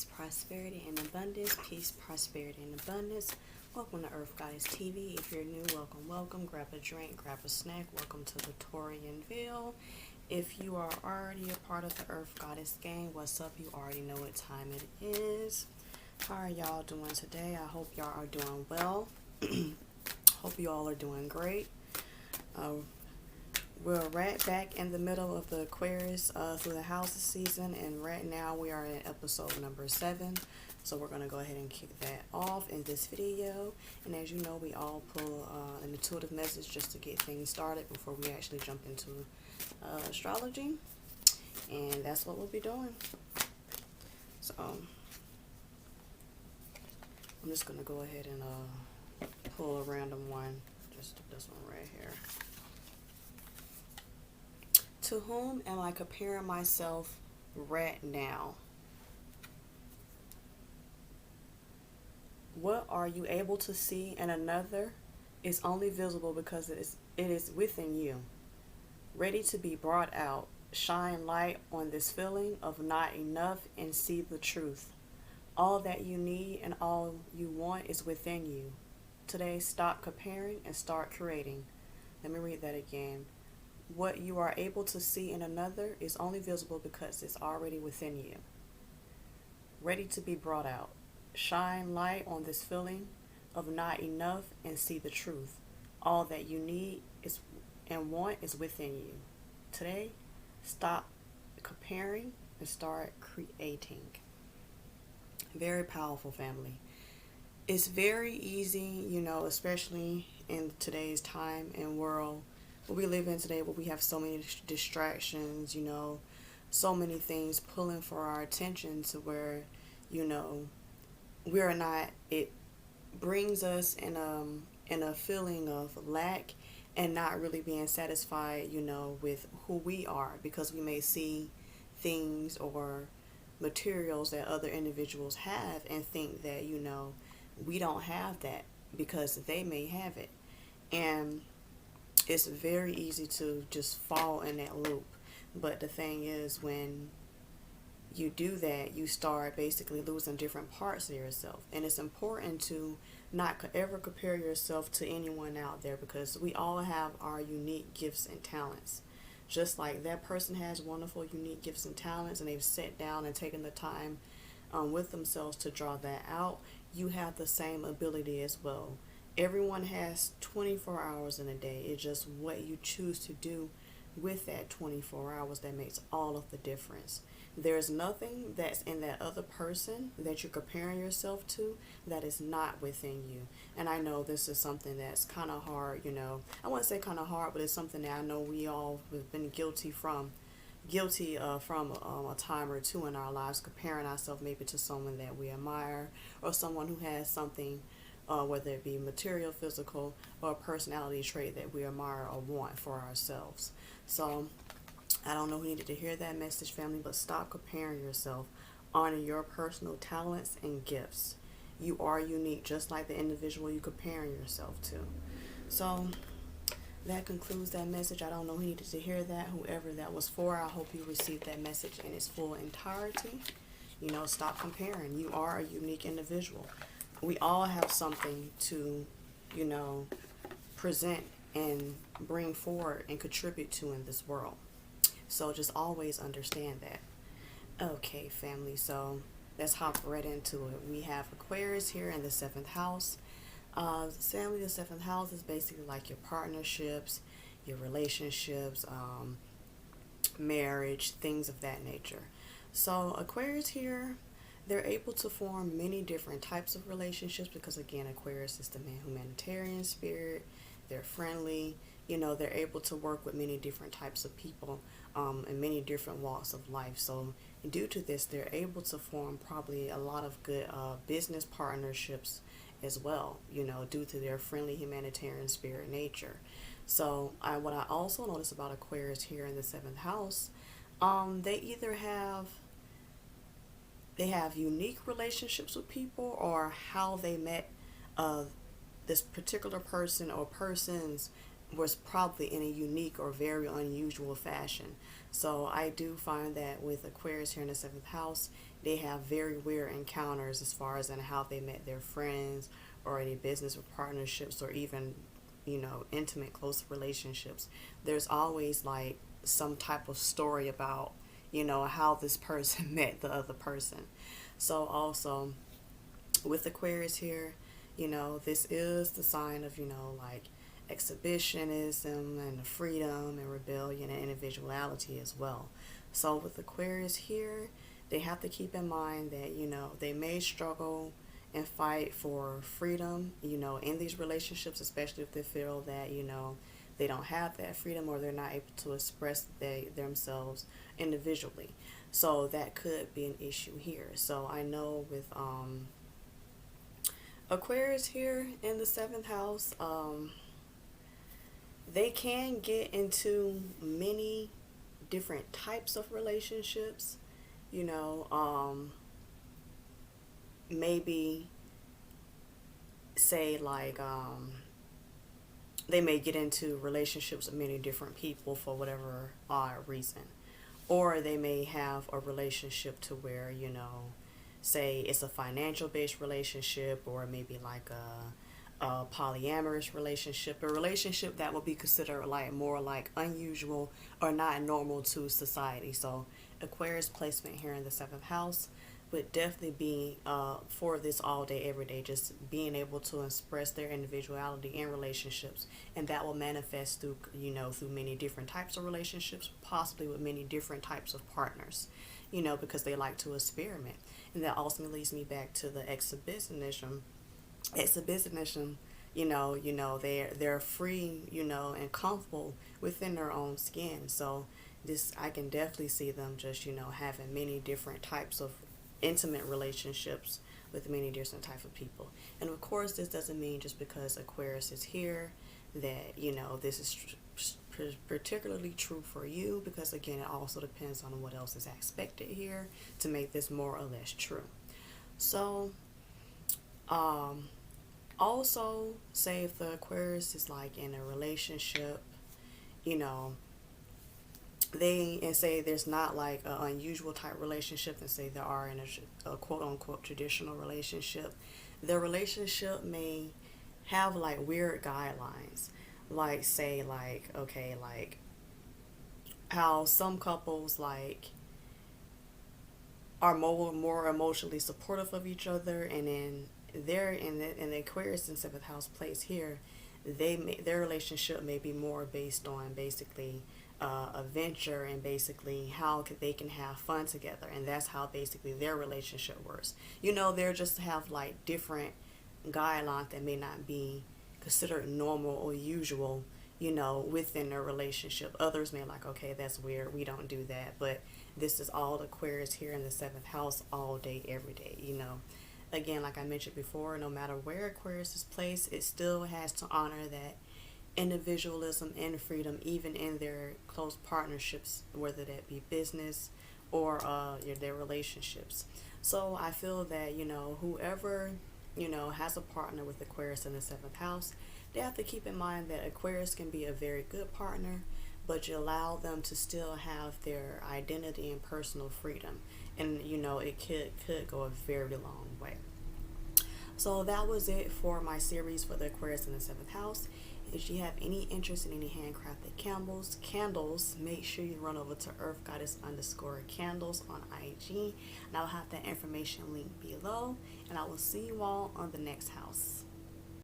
peace, prosperity, and abundance. Peace, prosperity, and abundance. Welcome to Earth Goddess TV. If you're new, welcome. Grab a drink, grab a snack. Welcome to Victorianville. If you are already a part of the Earth Goddess gang, what's up? You already know what time it is. How are y'all doing today? I hope y'all are doing well. Hope you all are doing great. We're right back in the middle of the Aquarius through the houses season, and right now we are at episode number 7. So we're going to go ahead and kick that off in this video. And as you know, we all pull an intuitive message just to get things started before we actually jump into astrology. And that's what we'll be doing. So I'm just going to go ahead and pull a random one, just this one right here. To whom am I comparing myself right now? What are you able to see in another is only visible because it is within you. Ready to be brought out, shine light on this feeling of not enough and see the truth. All that you need and all you want is within you. Today, stop comparing and start creating. Let me read that again. What you are able to see in another is only visible because it's already within you. Ready to be brought out. Shine light on this feeling of not enough and see the truth. All that you need is and want is within you. Today, stop comparing and start creating. Very powerful, family. It's very easy, especially in today's time and world what we live in today, where we have so many distractions, so many things pulling for our attention to where, we're not, it brings us in a feeling of lack and not really being satisfied, with who we are, because we may see things or materials that other individuals have and think that, we don't have that because they may have it. And it's very easy to just fall in that loop. But the thing is, when you do that, you start basically losing different parts of yourself. And it's important to not ever compare yourself to anyone out there, because we all have our unique gifts and talents. Just like that person has wonderful, unique gifts and talents, and they've sat down and taken the time with themselves to draw that out, you have the same ability as well. Everyone has 24 hours in a day. It's just what you choose to do with that 24 hours that makes all of the difference. There's nothing that's in that other person that you're comparing yourself to that is not within you. And I know this is something that's kind of hard, I wouldn't say kind of hard, but it's something that I know we all have been guilty from a time or two in our lives, comparing ourselves maybe to someone that we admire or someone who has something, whether it be material, physical, or a personality trait that we admire or want for ourselves. So I don't know who needed to hear that message, family, but stop comparing yourself. Honor your personal talents and gifts. You are unique, just like the individual you're comparing yourself to. So that concludes that message. I don't know who needed to hear that. Whoever that was for, I hope you received that message in its full entirety. Stop comparing. You are a unique individual. We all have something to, present and bring forward and contribute to in this world. So just always understand that. Okay, family, so let's hop right into it. We have Aquarius here in the 7th house. Family, the 7th house is basically like your partnerships, your relationships, marriage, things of that nature. So Aquarius here, they're able to form many different types of relationships because, again, Aquarius is the humanitarian spirit. They're friendly. They're able to work with many different types of people in many different walks of life. So due to this, they're able to form probably a lot of good business partnerships as well, due to their friendly humanitarian spirit nature. So what I also notice about Aquarius here in the 7th house, they either have unique relationships with people, or how they met this particular person or persons was probably in a unique or very unusual fashion. So I do find that with Aquarius here in the 7th house, they have very weird encounters as far as in how they met their friends or any business or partnerships or even, intimate close relationships. There's always like some type of story about, how this person met the other person. So also with Aquarius here, this is the sign of, like exhibitionism and freedom and rebellion and individuality as well. So with Aquarius here, they have to keep in mind that, they may struggle and fight for freedom, in these relationships, especially if they feel that, they don't have that freedom or they're not able to express themselves individually. So that could be an issue here. So I know with Aquarius here in the seventh house, they can get into many different types of relationships. You know, maybe say like they may get into relationships with many different people for whatever odd reason, or they may have a relationship to where, say it's a financial based relationship, or maybe like a polyamorous relationship, a relationship that would be considered like more like unusual or not normal to society. So Aquarius placement here in the seventh house would definitely be for this all day every day, just being able to express their individuality in relationships, and that will manifest through, through many different types of relationships, possibly with many different types of partners, because they like to experiment. And that ultimately leads me back to the exhibitionism. They're free, and comfortable within their own skin. So this, I can definitely see them just, having many different types of intimate relationships with many different types of people. And of course, this doesn't mean just because Aquarius is here that, this is particularly true for you, because again, it also depends on what else is expected here to make this more or less true. So also, say if the Aquarius is like in a relationship, you know they, and say there's not like an unusual type relationship, and say they are in a quote unquote traditional relationship, the relationship may have like weird guidelines, like say like, okay, like how some couples like are more emotionally supportive of each other, and then they're in the Aquarius in seventh house place here, their relationship may be more based on basically adventure, and basically how they can have fun together, and that's how basically their relationship works. They're just have like different guidelines that may not be considered normal or usual, within their relationship. Others may like, okay, that's weird, we don't do that, but this is all Aquarius here in the seventh house all day, every day, Again, like I mentioned before, no matter where Aquarius is placed, it still has to honor that individualism and freedom, even in their close partnerships, whether that be business or their relationships. So I feel that, whoever, has a partner with Aquarius in the seventh house, they have to keep in mind that Aquarius can be a very good partner, but you allow them to still have their identity and personal freedom. And, it could go a very long way. So that was it for my series for the Aquarius in the seventh house. If you have any interest in any handcrafted candles, make sure you run over to Earth Goddess _candles on IG, and I'll have that information linked below. And I will see you all on the next house.